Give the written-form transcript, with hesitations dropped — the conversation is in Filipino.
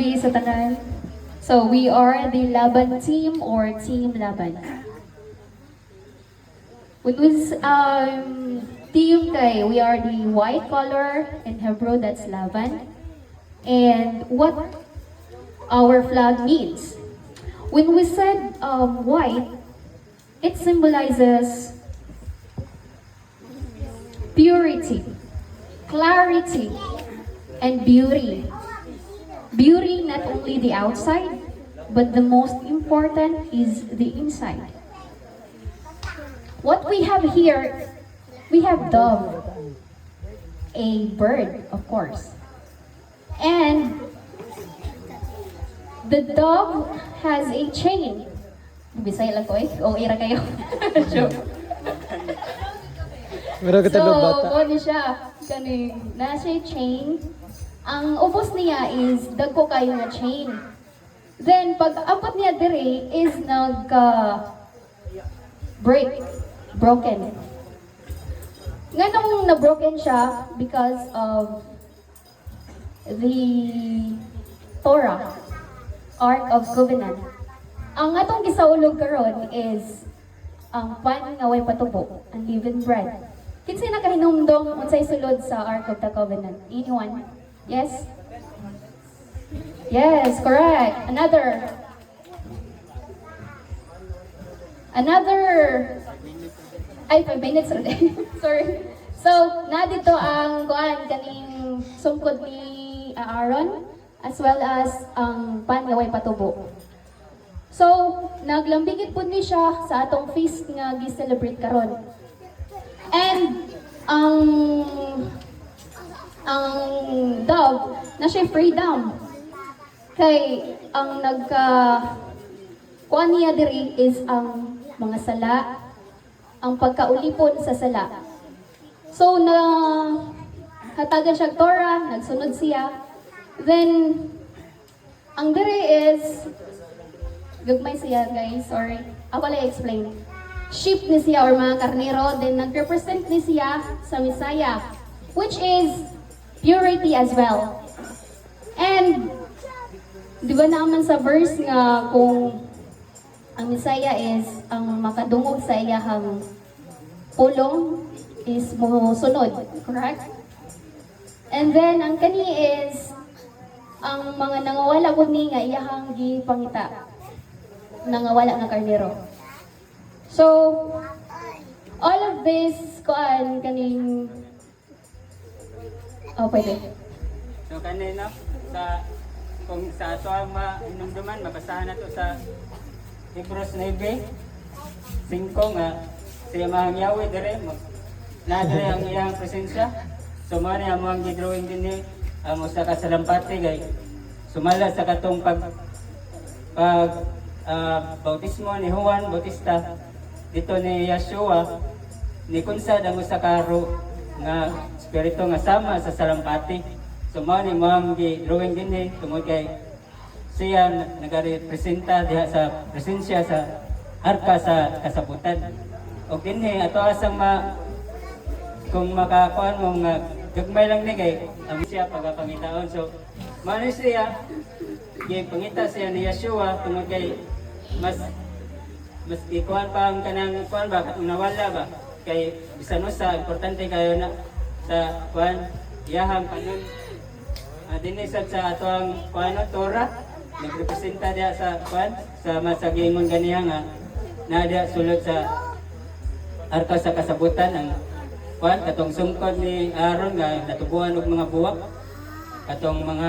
Sa tanan. So we are the Laban team or Team Laban. With this team kay, we are the white color in Hebrew, that's Laban. And what our flag means. When we said white, it symbolizes purity, clarity, and beauty. Beauty not only the outside, but the most important is the inside. What we have here, we have dove, a bird, of course. And the dove has a chain. Bisaya lang ko eh. O, ira kayo. Joke. So, kung siya, kaning, nasa chain, ang ubos niya is dagko kayo na chain. Then, pag apat niya dire is broken. Nga nung na-broken siya because of the Torah, Ark of Covenant. Ang atong gisaulog karon is ang pan nga way patubo, unleavened bread. Kinsay nakahinumdom unsay sulod sa Ark of the Covenant? Anyone? Yes? Yes, correct. Another. Ay, 5 minutes already. Sorry. So, na dito ang kuan kaning sungkod ni Aaron as well as ang pan nga way patubo. So, naglambigit pud ni siya sa atong feast nga gi-celebrate karon. And ang dove na siya freedom. Kay ang kuan niya diri is ang mga sala, ang pagkaulipon sa sala. So na hatagan siya Torah, nagsunod siya. Then ang diri is gagmay siya, guys, sorry. Ako lang explain. Sheep ni siya or mga karnero, then nag-represent ni siya sa Messiah, which is purity as well. And di ba naman sa verse nga kung ang Messiah is ang makadungog sa iyahang pulong is musunod, correct? And then ang kani is ang mga nangawala pud ni nga iyahang gipangita. Nangawala nga karnero. So all of this kuan kaning pwede. So kanina kung sa ato ang mainumduman, mabasahan na to sa Hebrews 9:5 nga siya mahangyawi dire nadire ang iyang presensya. So mao ni among gidrawing dinhi ang usa ka salampati gay sumala sa katong bautismo ni Juan Bautista dito ni Yeshua ni kunsad ang usa ka nga espiritu nga sama sa salampati. So mao ni mao gi-drawing dinhi tungod kay siya nagarepresenta diha sa presensya sa arka sa kasabutan. O dinhi ato asang kung makakuan mo nga gagmay lang ni kay ang siya pagapangitaon. So mao ni siya gipangita siya ni Yeshua tungod kay mas ikuan pa ang kanang kuan ba katong nawala ba kay bisan sa importante kayo na sa kuan iyahang kanon dinhi sa atong kuan Torah nagrepresenta diha sa kuan sa masagingon ganiha nga na diha sulod sa arka sa kasabutan ang kuan katong sungkod ni Aaron nga natubuhan og mga buwak katong mga